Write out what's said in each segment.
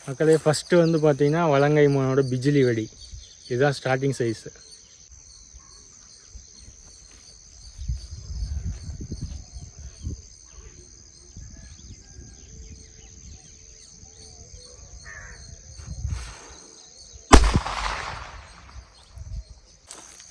மக்களே ஃபஸ்ட்டு வந்து பார்த்திங்கன்னா வலங்கை மானோட பிஜிலி வெடி, இதுதான் ஸ்டார்டிங் சைஸு.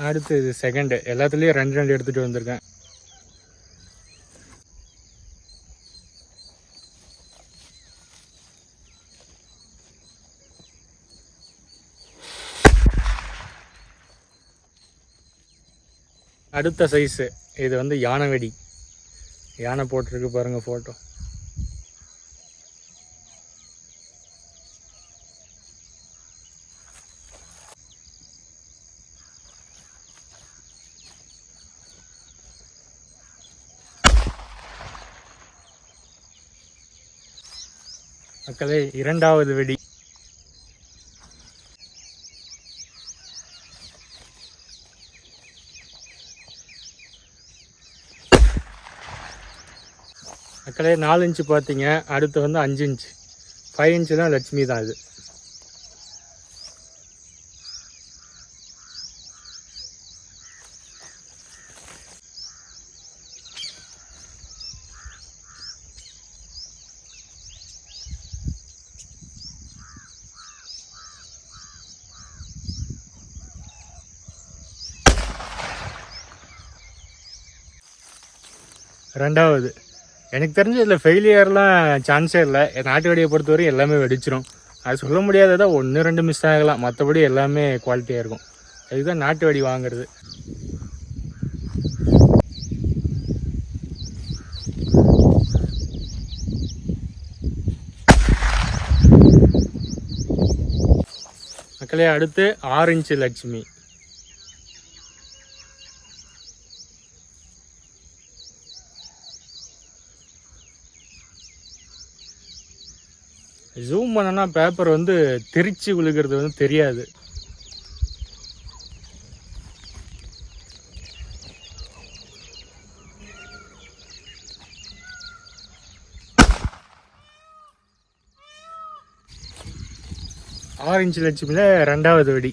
அடுத்து இது செகண்டு, எல்லாத்துலேயும் ரெண்டு ரெண்டு எடுத்துகிட்டு வந்திருக்கேன். அடுத்த சைஸு இது வந்து யானை வெடி, யானை போட்டிருக்கு பாருங்கள் ஃபோட்டோ. மக்களே இரண்டாவது வெடி. மக்களே 4 இன்ச்சு பார்த்தீங்க, அடுத்து வந்து 5 இன்ச்சு, 5 இன்ச்சு தான் லட்சுமி தான் இது. ரெண்டாவது, எனக்கு தெரிஞ்சு இதில் ஃபெயிலியர்லாம் சான்ஸே இல்லை. நாட்டு வெடியை பொறுத்தவரையும் எல்லாமே வெடிச்சிடும். அது சொல்ல முடியாததா 1-2 மிஸ் ஆகலாம், மற்றபடி எல்லாமே குவாலிட்டியாக இருக்கும். அதுதான் நாட்டு வெடி வாங்குறது. மக்களே அடுத்து 6 இன்ச்சு லட்சுமி. ஜூம் பண்ணனா பேப்பர் வந்து தெரிச்சு விழுகிறது வந்து தெரியாது. ஆறு இன்ச்சு லட்சுமியில் ரெண்டாவது வெடி.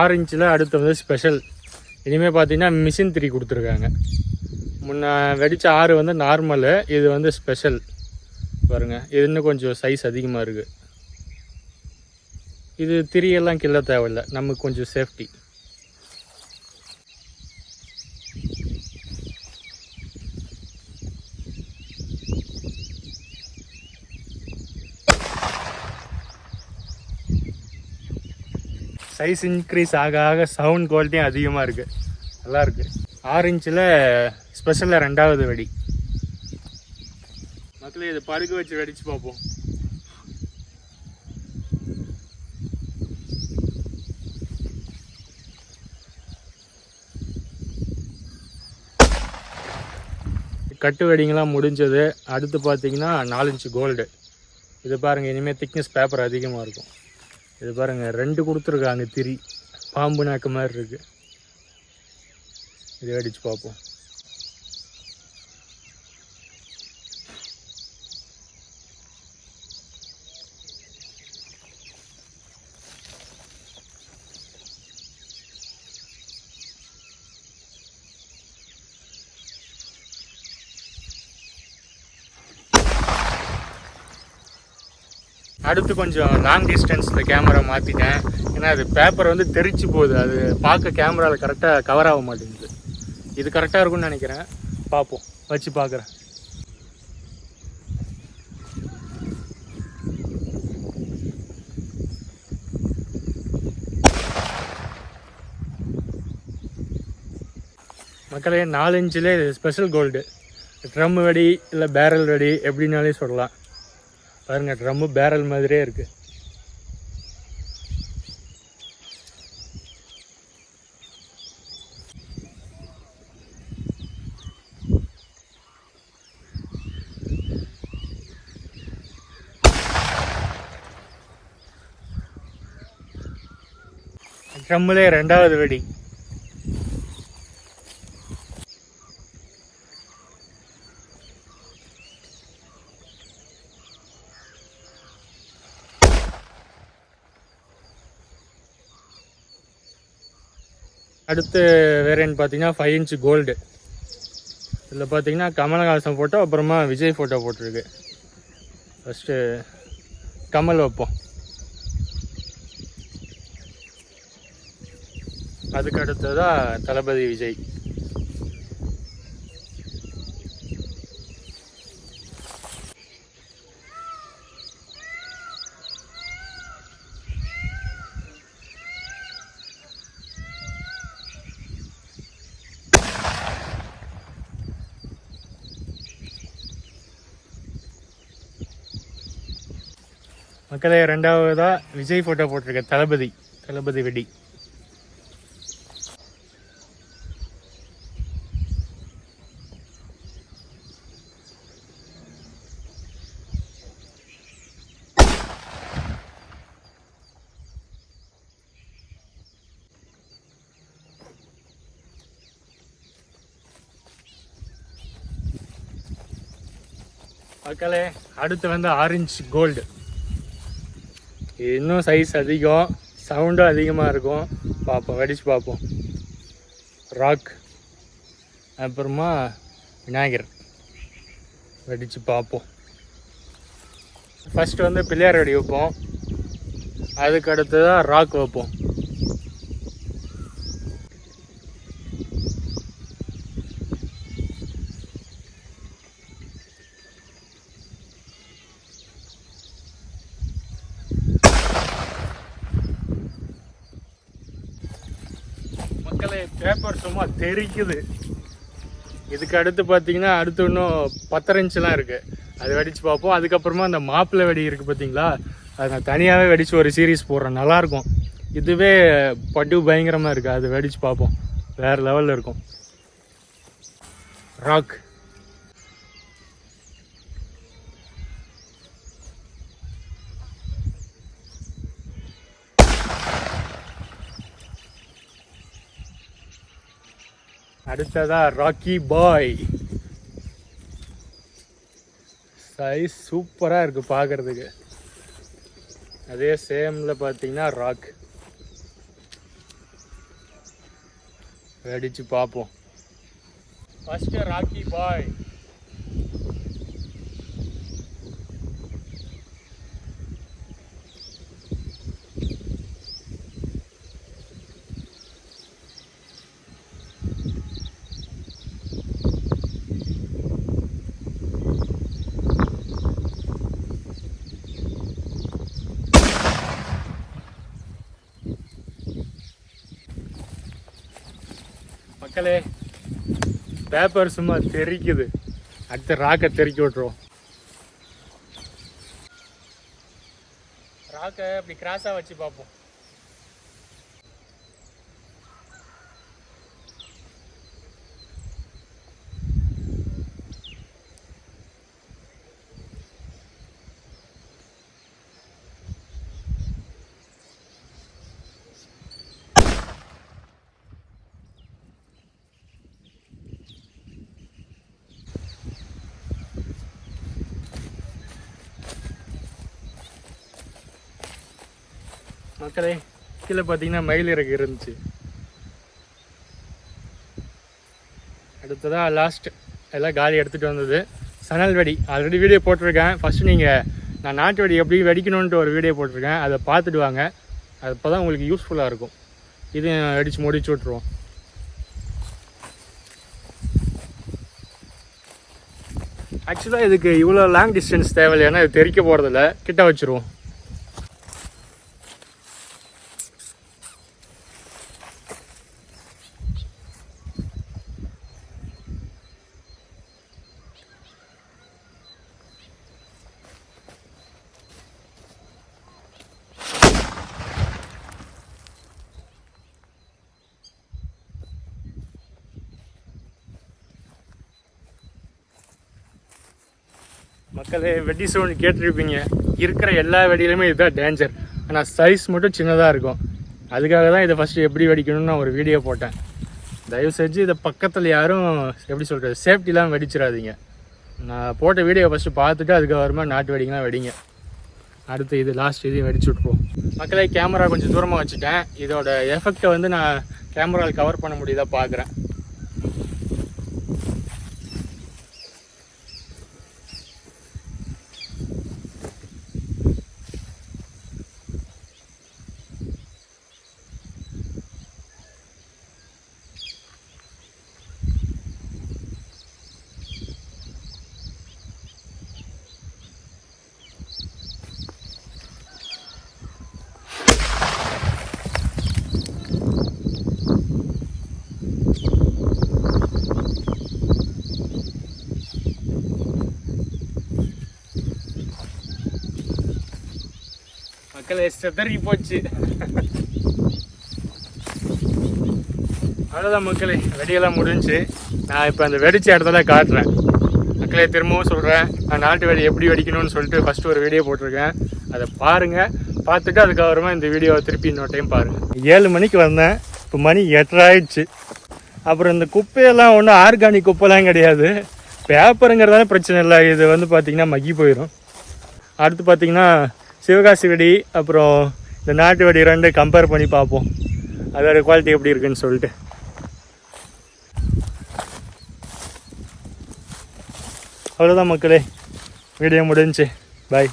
ஆறு இன்ச்சில் அடுத்து வந்து ஸ்பெஷல். இனிமேல் பார்த்தீங்கன்னா மிஷின் 3 கொடுத்துருக்காங்க. முன்ன வெடித்த 6 வந்து நார்மலு, இது வந்து ஸ்பெஷல் பாருங்கள். இது இன்னும் கொஞ்சம் சைஸ் அதிகமாக இருக்குது. இது 3 எல்லாம் கிள்ள தேவையில்லை, நமக்கு கொஞ்சம் சேஃப்டி. சைஸ் இன்க்ரீஸ் ஆக ஆக சவுண்ட் குவாலிட்டியும் அதிகமாக இருக்குது, நல்லாயிருக்கு. 6 இன்ச்சில் ஸ்பெஷலில் ரெண்டாவது வெடி. மக்களே இதை படுக்க வச்சு வெடித்து பார்ப்போம். கட்டு வெடிங்கெல்லாம் முடிஞ்சது. அடுத்து பார்த்தீங்கன்னா 4 இன்ச்சு கோல்டு. இது பாருங்கள், இனிமேல் திக்னஸ் பேப்பர் அதிகமாக இருக்கும். இது பாருங்கள் 2 கொடுத்துருக்காங்க, திரி பாம்பு நாக்கு மாதிரி இருக்குது. இதை அடித்து பார்ப்போம். அடுத்து கொஞ்சம் லாங் டிஸ்டன்ஸில் கேமரா மாற்றிட்டேன். ஏன்னா அது பேப்பர் வந்து தெரிச்சு போகுது, அது பார்க்க கேமராவில் கரெக்டாக கவர் ஆக மாட்டேங்குது. இது கரெக்டாக இருக்கும்னு நினைக்கிறேன், பார்ப்போம், வச்சு பார்க்குறேன். மக்களே 4 இன்ச்சிலே ஸ்பெஷல் கோல்டு. ட்ரம் வெடி இல்லை பேரல் வெடி எப்படின்னாலே சொல்லலாம். பாருங்கள், ட்ரம்மு பேரல் மாதிரியே இருக்குது. ட்ரம்மிலே ரெண்டாவது வெடி. அடுத்து வேரியன்ட் பார்த்தீங்கன்னா 5 இன்ச் கோல்டு. இதில் பார்த்தீங்கன்னா கமலஹாசன் ஃபோட்டோ, அப்புறமா விஜய் ஃபோட்டோ போட்டிருக்கு. ஃபஸ்ட்டு கமல் வைப்போம். அதுக்கு அடுத்ததாக தளபதி விஜய். மக்களே, ரெண்டாவதாக விஜய் ஃபோட்டோ போட்டிருக்க தளபதி வெடி. மக்களே, அடுத்து வந்து ஆரஞ்சு கோல்டு. இன்னும் சைஸ் அதிகம், சவுண்டும் அதிகமாக இருக்கும். பார்ப்போம், வெடிச்சு பார்ப்போம். ராக், அப்புறமா விநாயகர் வெடித்து பார்ப்போம். ஃபஸ்ட்டு வந்து பிள்ளையார் வெடி வைப்போம், அதுக்கு அடுத்ததாக ராக் வைப்போம். பேப்பர் சும்மா தெரிக்குது. இதுக்கு அடுத்து பார்த்தீங்கன்னா அடுத்து இன்னும் 10 இன்ச்லாம் இருக்குது, அது வெடித்து பார்ப்போம். அதுக்கப்புறமா அந்த மாப்பிள்ளை வெடி இருக்குது பார்த்தீங்களா, அது நான் தனியாகவே வெடித்து ஒரு சீரீஸ் போடுறேன், நல்லாயிருக்கும். இதுவே பட்டு பயங்கரமாக இருக்குது, அது வெடித்து பார்ப்போம், வேறு லெவலில் இருக்கும். ராக், அடுத்ததா ராக்கி பாய். சைஸ் சூப்பராக இருக்குது பார்க்குறதுக்கு. அதே சேமில் பார்த்தீங்கன்னா ராக் வெடிச்சு பார்ப்போம். ஃபஸ்ட்டு ராக்கி பாய். மக்களே, பேப்பர் சும்மா தெரிக்குது. அடுத்து ராக்கை தெறிக்க விட்டுருவோம். ராக்கை அப்படி கிராஸாக வச்சு பார்ப்போம். மக்களே, கீழே பார்த்தீங்கன்னா மயில் இறகு இருந்துச்சு. அடுத்ததாக லாஸ்ட் எல்லாம் காலி எடுத்துகிட்டு வந்தது சணல் வெடி. ஆல்ரெடி வீடியோ போட்டிருக்கேன். ஃபஸ்ட்டு நீங்கள் நான் நாட்டு வெடி எப்படி வெடிக்கணுன்ட்டு ஒரு வீடியோ போட்டிருக்கேன், அதை பார்த்துட்டு வாங்க. அது அப்போ தான் உங்களுக்கு யூஸ்ஃபுல்லாக இருக்கும். இது அடித்து முடிச்சு விட்ருவோம். ஆக்சுவலாக இதுக்கு இவ்வளோ லாங் டிஸ்டன்ஸ் தேவையில்லைன்னா இது தெறிக்க போகிறதில்ல, கிட்ட வச்சுருவோம். மக்களே, வெடி சவுண்ட் கேட்டிருப்பீங்க. இருக்கிற எல்லா வெடியிலுமே இதுதான் டேஞ்சர். ஆனால் சைஸ் மட்டும் சின்னதாக இருக்கும். அதுக்காக தான் இதை ஃபஸ்ட்டு எப்படி வெடிக்கணும்னு நான் ஒரு வீடியோ போட்டேன். தயவு செஞ்சு இதை பக்கத்தில் யாரும் எப்படி சொல்கிறது சேஃப்டிலாம் வெடிச்சிடாதீங்க. நான் போட்ட வீடியோ ஃபஸ்ட்டு பார்த்துட்டு அதுக்கப்புறமா நாட்டு வெடிங்கலாம் வெடிங்க. அடுத்து இது லாஸ்ட் இதையும் வெடிச்சு விட்ருவோம். மக்களே கேமரா கொஞ்சம் தூரமாக வச்சுட்டேன். இதோட எஃபெக்டை வந்து நான் கேமராவில் கவர் பண்ண முடியுதா பார்க்குறேன். மக்களே செதறி போச்சு. அவ்வளோதான் மக்களே, வெடியெல்லாம் முடிஞ்சு. நான் இப்போ அந்த வெடிச்ச இடத்துல காட்டுறேன். மக்களே திரும்பவும் சொல்கிறேன், நான் நாட்டு வெடி எப்படி வெடிக்கணும்னு சொல்லிட்டு ஃபஸ்ட்டு ஒரு வீடியோ போட்டிருக்கேன். அதை பாருங்கள். பார்த்துட்டு அதுக்கப்புறமா இந்த வீடியோவை திருப்பி இன்னொரு டைம் பாருங்கள். 7 மணிக்கு வந்தேன், இப்போ மணி 8:30 ஆயிடுச்சு. அப்புறம் இந்த குப்பையெல்லாம் ஒன்றும் ஆர்கானிக் குப்பைலாம் கிடையாது, பேப்பருங்கிறதால பிரச்சனை இல்லை. இது வந்து பார்த்திங்கன்னா மக்கி போயிடும். அடுத்து பார்த்திங்கன்னா சிவகாசி வெடி அப்புறம் இந்த நாட்டு வெடி 2 கம்பேர் பண்ணி பார்ப்போம், அதோட குவாலிட்டி எப்படி இருக்குன்னு சொல்லிட்டு. அவ்வளோதான் மக்களே, வீடியோ முடிஞ்சுச்சு. பாய்.